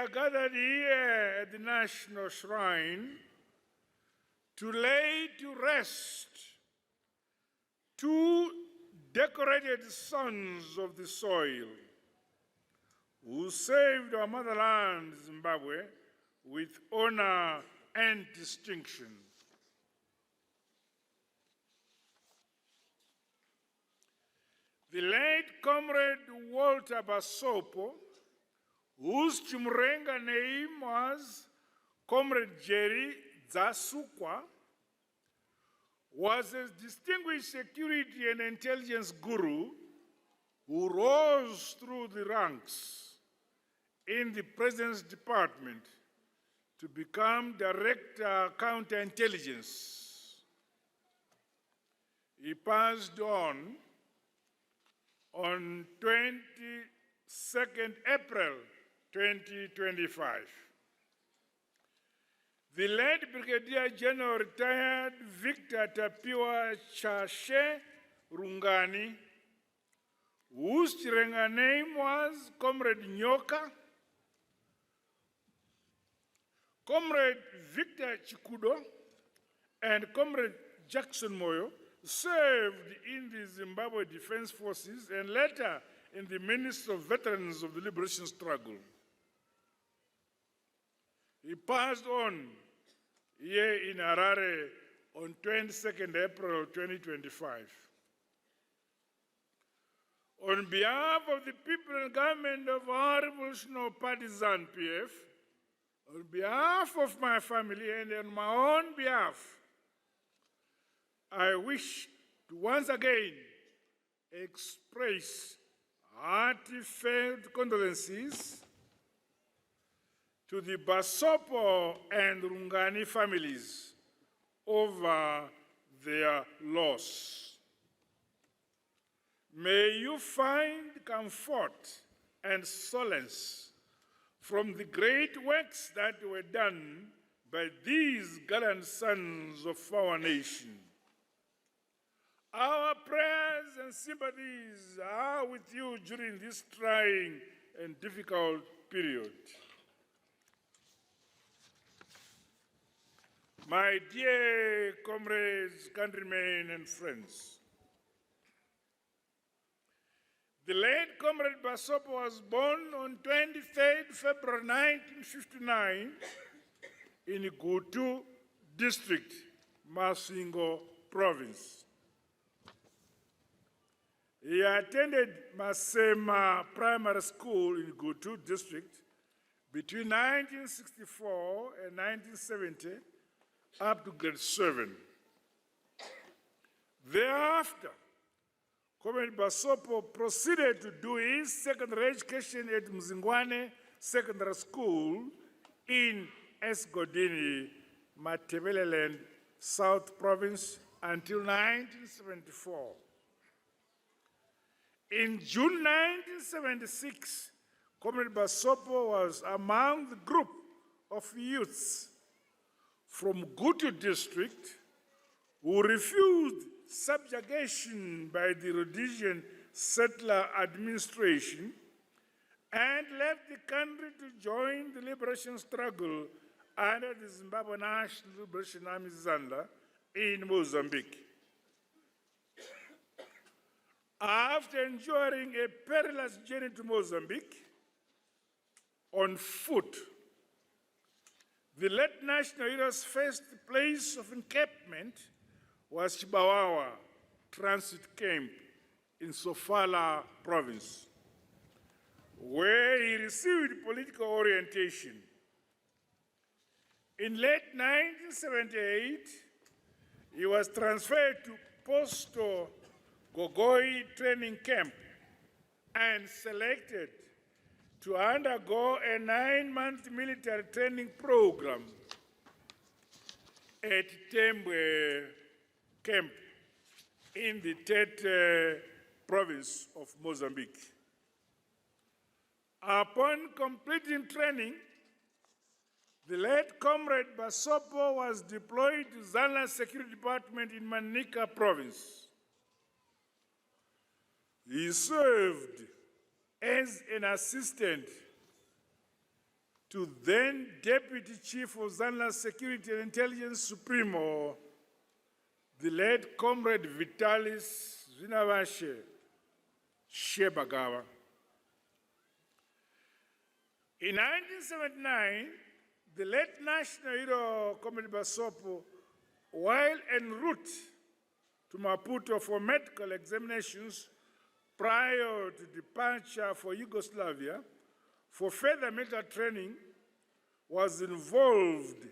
are gathered here at the National Shrine to lay to rest two decorated sons of the soil who saved our motherland, Zimbabwe, with honor and distinction. The late Comrade Walter Basopo, whose Chimurenga name was Comrade Jerry Zasukwa, was a distinguished security and intelligence guru who rose through the ranks in the President's Department to become Director Counterintelligence. He passed on 22nd April 2025. The late Brigadier General retired Victor Tapiwa Chashani Rungani, whose Chirenga name was Comrade Nyoka, Comrade Victor Chikudo, and Comrade Jackson Moyo served in the Zimbabwe Defense Forces and later in the Ministry of Veterans of the Liberation Struggle. He passed on here in Harare on 22nd April 2025. On behalf of the people and government of our Revolutionary Party ZANU-PF, on behalf of my family and on my own behalf, I wish to once again express heartfelt condolences to the Basopo and Rungani families over their loss. May you find comfort and solace from the great works that were done by these gallant sons of our nation. Our prayers and sympathies are with you during this trying and difficult period. My dear comrades, countrymen, and friends, the late Comrade Basopo was born on 23rd February 1959 in Gutu District, Masingo Province. He attended Masema Primary School in Gutu District between 1964 and 1970 up to grade 7. Thereafter, Comrade Basopo proceeded to do his secondary education at Mzingwane Secondary School in Esgodini, Matebeleland, South Province until 1974. In June 1976, Comrade Basopo was among the group of youths from Gutu District who refused subjugation by the Rhodesian settler administration and left the country to join the liberation struggle under the Zimbabwe National Liberation Army ZANDA in Mozambique. After enduring a perilous journey to Mozambique on foot, the late national hero's first place of encampment was Chibawawa Transit Camp in Sofala Province, where he received political orientation. In late 1978, he was transferred to Posto Gogoi Training Camp and selected to undergo a 9-month military training program at Tembwe Camp in the Tete province of Mozambique. Upon completing training, the late Comrade Basopo was deployed to Zana Security Department in Manica province. He served as an assistant to then Deputy Chief of Zanla Security and Intelligence Supremo, the late Comrade Vitalis Zinavashe Shebagawa. In 1979, the late national hero, Comrade Basopo, while en route to Maputo for medical examinations prior to departure for Yugoslavia for further military training, was involved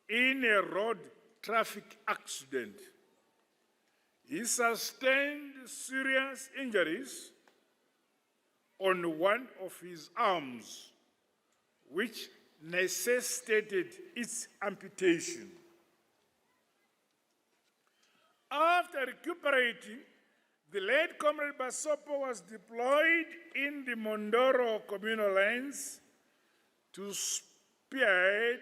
in a road traffic accident. He sustained serious injuries on one of his arms, which necessitated its amputation. After recuperating, the late Comrade Basopo was deployed in the Mondoro communal lines to spearhead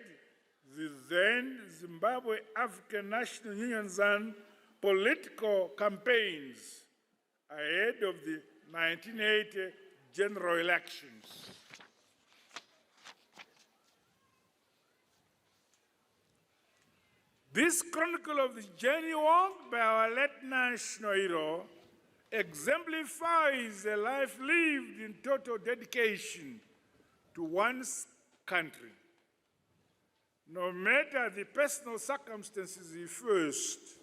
the then Zimbabwe African National Union ZAN political campaigns ahead of the 1980 general elections. This chronicle of the journey walked by our late national hero exemplifies a life lived in total dedication to one's country. No matter the personal circumstances he faced,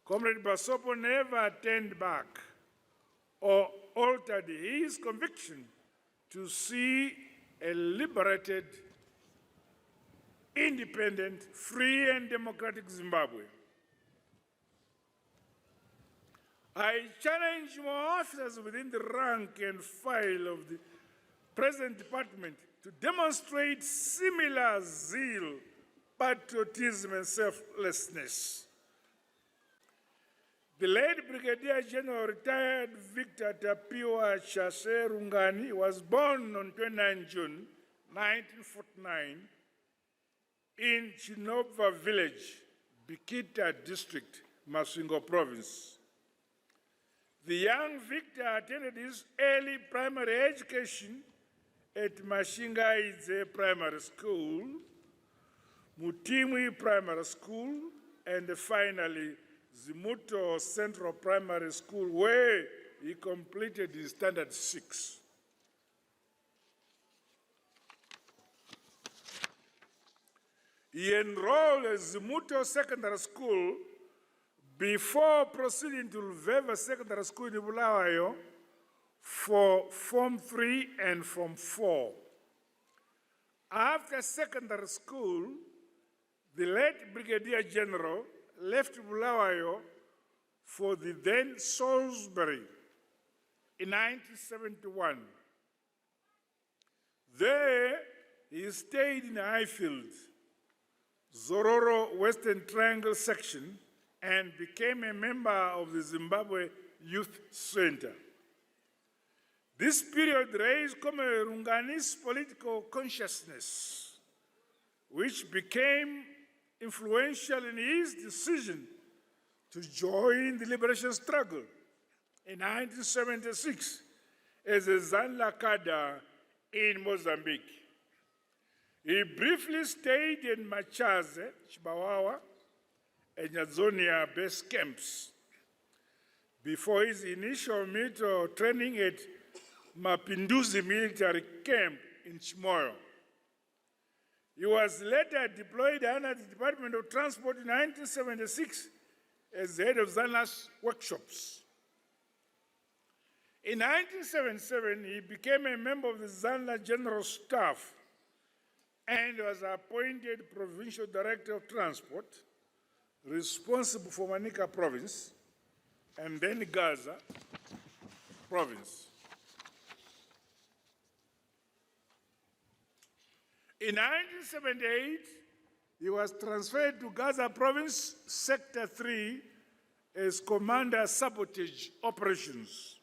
Comrade Basopo never turned back or altered his conviction to see a liberated, independent, free and democratic Zimbabwe. I challenge more officers within the rank and file of the present department to demonstrate similar zeal, patriotism and selflessness. The late Brigadier General retired Victor Tapiwa Chashani Rungani was born on 29 June 1949 in Chinova village, Bikita district, Masvingo province. The young Victor attended his early primary education at Mashingaidze Primary School, Mutimwi Primary School, and finally Zimuto Central Primary School, where he completed his Standard 6. He enrolled at Zimuto Secondary School before proceeding to Luveva Secondary School in Bulawayo for Form 3 and Form 4. After secondary school, the late Brigadier General left Bulawayo for the then Salisbury in 1971. There, he stayed in Highfield, Zororo Western Triangle section, and became a member of the Zimbabwe Youth Center. This period raised Comrade Rungani's political consciousness, which became influential in his decision to join the liberation struggle in 1976 as a Zanla cadre in Mozambique. He briefly stayed in Machaze, Chibawawa, and Nyazonia base camps before his initial military training at Mapinduzi military camp in Chimoyo. He was later deployed under the Department of Transport in 1976 as head of ZANA's workshops. In 1977, he became a member of the ZANA General Staff and was appointed Provincial Director of Transport, responsible for Manica Province, and then Gaza Province. In 1978, he was transferred to Gaza Province, Sector 3, as Commander Sabotage Operations.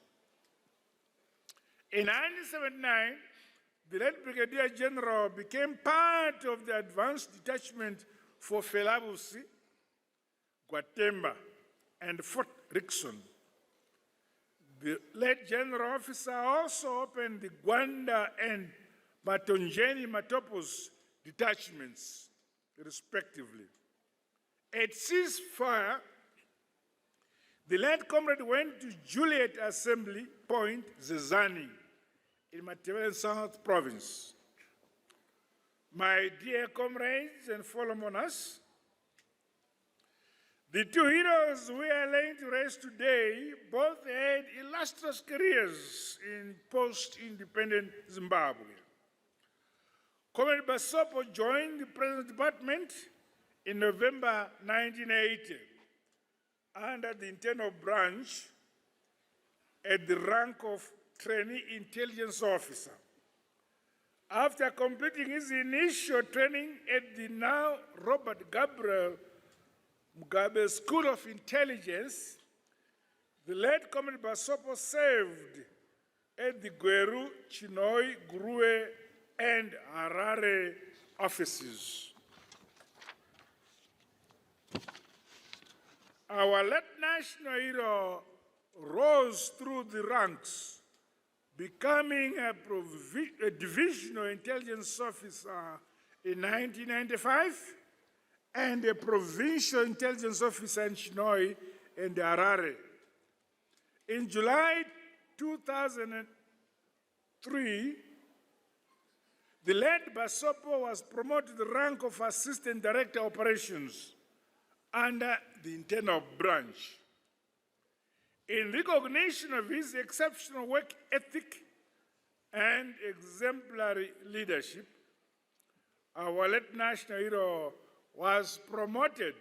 In 1979, the late Brigadier General became part of the advanced detachment for Felabusi, Guatemba, and Fort Rickson. The late general officer also opened the Gwanda and Matonjeni Matopo's detachments, respectively. At ceasefire, the late comrade went to Juliet Assembly Point, Zezani, in Matebele South Province. My dear comrades and fellow mourners, the two heroes we are laying to rest today both had illustrious careers in post-independent Zimbabwe. Comrade Basopo joined the President's Department in November 1980 under the Internal Branch at the rank of Trainee Intelligence Officer. After completing his initial training at the now Robert Gabriel Mugabe School of Intelligence, the late Comrade Basopo served at the Gweru, Chinoi, Grue, and Harare offices. Our late national hero rose through the ranks, becoming a divisional intelligence officer in 1995 and a provincial intelligence officer in Chinoi and Harare. In July 2003, the late Basopo was promoted to the rank of Assistant Director Operations under the Internal Branch. In recognition of his exceptional work ethic and exemplary leadership, our late national hero was promoted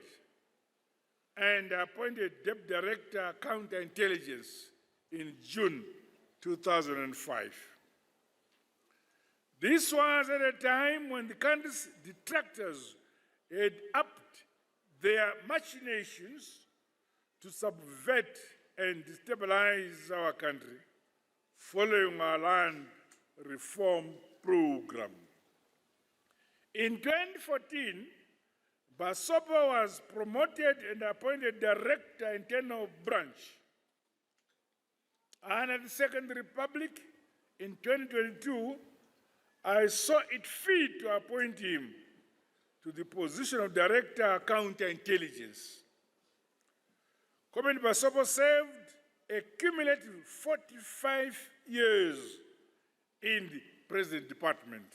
and appointed Deputy Director Counterintelligence in June 2005. This was at a time when the country's detractors had upped their machinations to subvert and destabilize our country following our land reform program. In 2014, Basopo was promoted and appointed Director Internal Branch. Under the Second Republic, in 2022, I saw it fit to appoint him to the position of Director Counterintelligence. Comrade Basopo served a cumulative 45 years in the President's Department.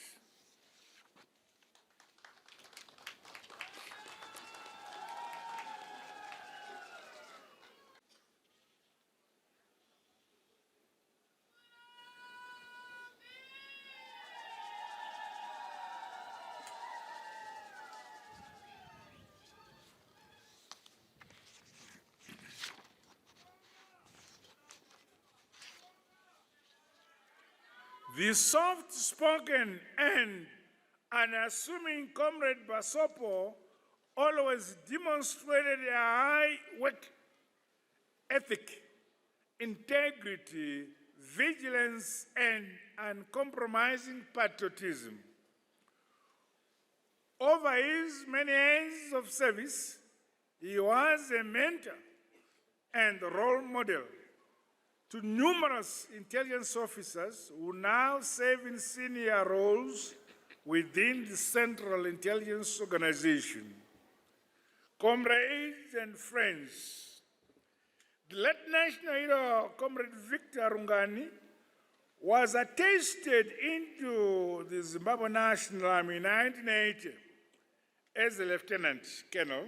The soft-spoken and unassuming Comrade Basopo always demonstrated a high work ethic, integrity, vigilance, and uncompromising patriotism. Over his many years of service, he was a mentor and role model to numerous intelligence officers who now serve in senior roles within the Central Intelligence Organization. Comrades and friends, the late national hero, Comrade Victor Rungani, was attested into the Zimbabwe National Army in 1980 as a lieutenant colonel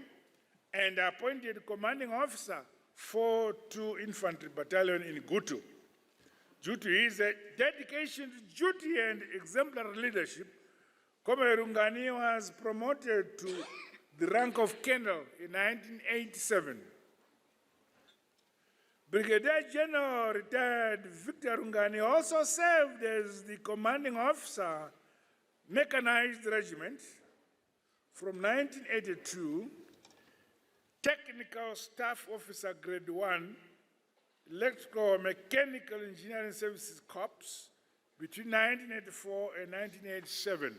and appointed commanding officer 4-2 Infantry Battalion in Gutu. Due to his dedication to duty and exemplary leadership, Comrade Rungani was promoted to the rank of colonel in 1987. Brigadier General retired Victor Rungani also served as the commanding officer, Mechanized Regiment, from 1982, Technical Staff Officer Grade 1, Electrical Mechanical Engineering Services Corps, between 1984 and 1987.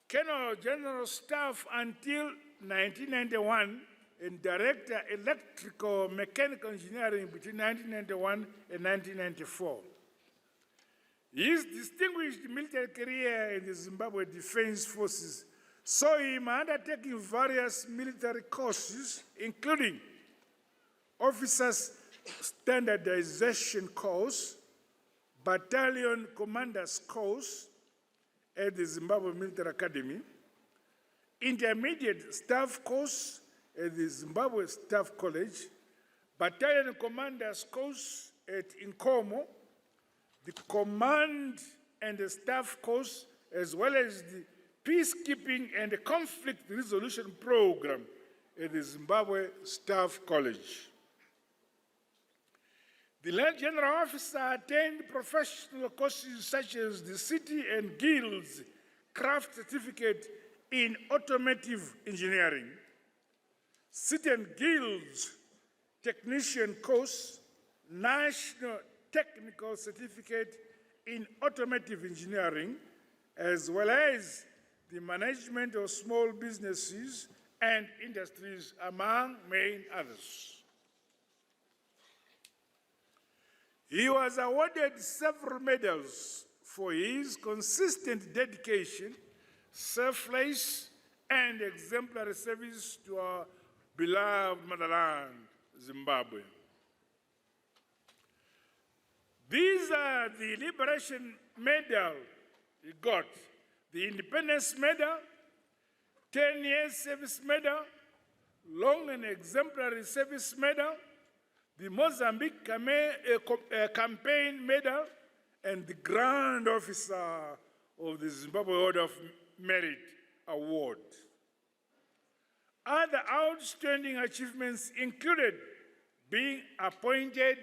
Colonel General Staff until 1991 and Director Electrical Mechanical Engineering between 1991 and 1994. His distinguished military career in the Zimbabwe Defense Forces saw him undertaking various military courses, including Officers Standardization Course, Battalion Commanders Course at the Zimbabwe Military Academy, Intermediate Staff Course at the Zimbabwe Staff College, Battalion Commanders Course at Inkomo, the Command and the Staff Course, as well as the Peacekeeping and Conflict Resolution Program at the Zimbabwe Staff College. The Lieutenant General Officer attained professional courses such as the City and Guilds Craft Certificate in Automotive Engineering, City and Guilds Technician Course, National Technical Certificate in Automotive Engineering, as well as the Management of Small Businesses and Industries, among many others. He was awarded several medals for his consistent dedication, selfless, and exemplary service to our beloved motherland, Zimbabwe. These are the Liberation Medal he got, the Independence Medal, 10 Years Service Medal, Long and Exemplary Service Medal, the Mozambique Campaign Medal, and the Grand Officer of the Zimbabwe Order of Merit Award. Other outstanding achievements included being appointed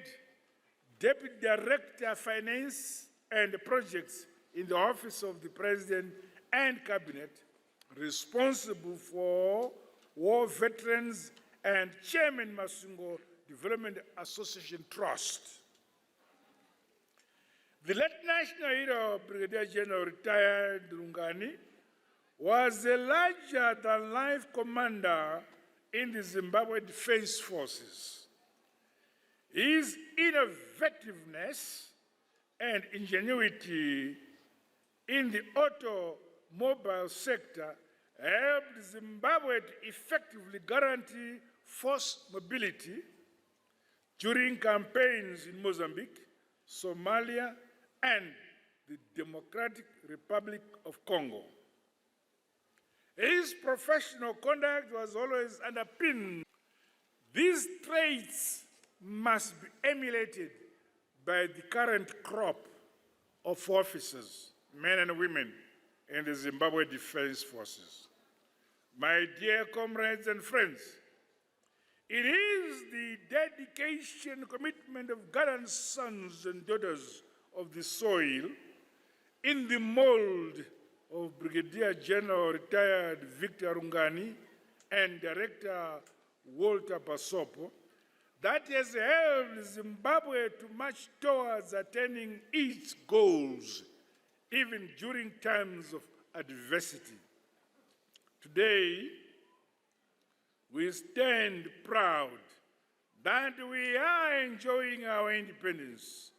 Deputy Director of Finance and Projects in the Office of the President and Cabinet, responsible for war veterans, and Chairman Masungo Development Association Trust. The late national hero, Brigadier General retired Rungani, was a larger-than-life commander in the Zimbabwe Defense Forces. His innovativeness and ingenuity in the automobile sector helped Zimbabwe to effectively guarantee force mobility during campaigns in Mozambique, Somalia, and the Democratic Republic of Congo. His professional conduct was always underpinned. These traits must be emulated by the current crop of officers, men and women, in the Zimbabwe Defense Forces. My dear comrades and friends, it is the dedication and commitment of gallant sons and daughters of the soil in the mold of Brigadier General retired Victor Rungani and Director Walter Basopo that has helped Zimbabwe to march towards attaining its goals, even during times of adversity. Today, we stand proud that we are enjoying our independence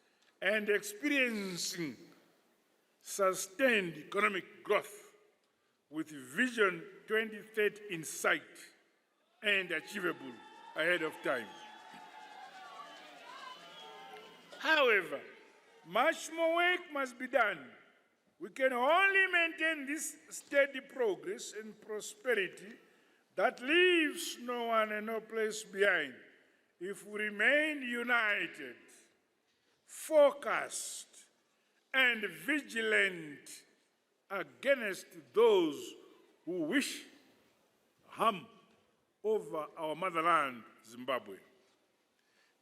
and experiencing sustained economic growth with Vision 2030 in sight and achievable ahead of time. However, much more work must be done. We can only maintain this steady progress and prosperity that leaves no one and no place behind if we remain united, focused, and vigilant against those who wish harm over our motherland, Zimbabwe.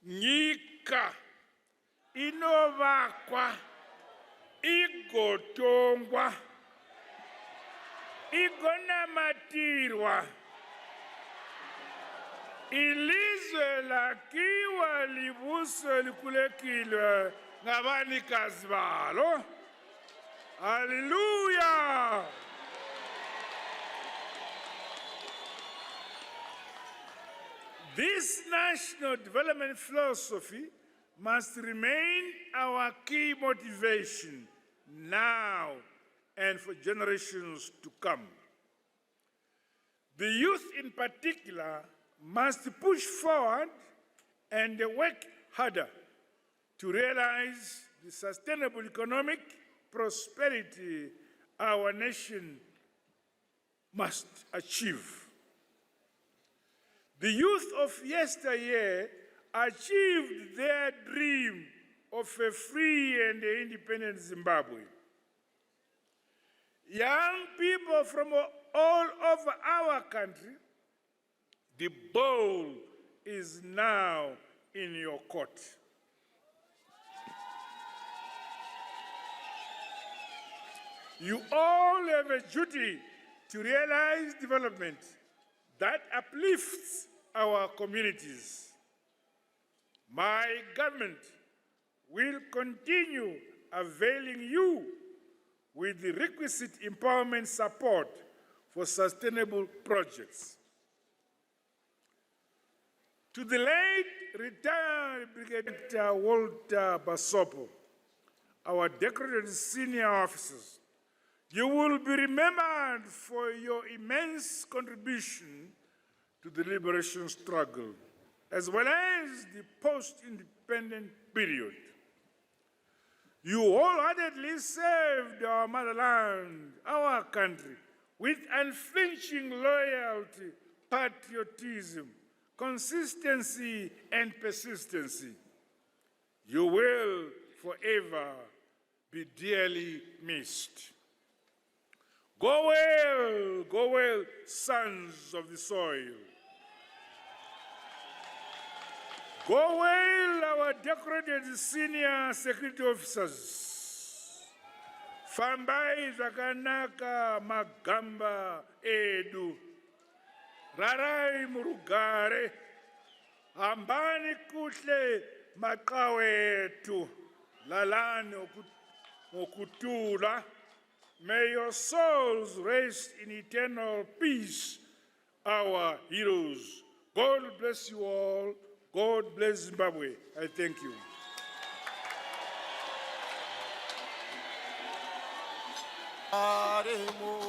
Nyika inovakwa, igotongwa, igonamatirwa, ilizwe lakiwa libuso likulekilwe ngabanikazi balo. Hallelujah! This national development philosophy must remain our key motivation now and for generations to come. The youth in particular must push forward and work harder to realize the sustainable economic prosperity our nation must achieve. The youth of yesteryear achieved their dream of a free and independent Zimbabwe. Young people from all over our country, the ball is now in your court. You all have a duty to realize development that uplifts our communities. My government will continue availing you with the requisite empowerment support for sustainable projects. To the late retired Brigadier Walter Basopo, our decorated senior officers, you will be remembered for your immense contribution to the liberation struggle, as well as the post-independent period. You wholeheartedly served our motherland, our country, with unflinching loyalty, patriotism, consistency, and persistency. You will forever be dearly missed. Go well, sons of the soil. Go well, our decorated senior security officers. Fambai zakanaka magamba edu. Rarai murugare. Hambani kutle makawetu. Lalani okutula. May your souls rest in eternal peace, our heroes. God bless you all. God bless Zimbabwe. I thank you. Aremo.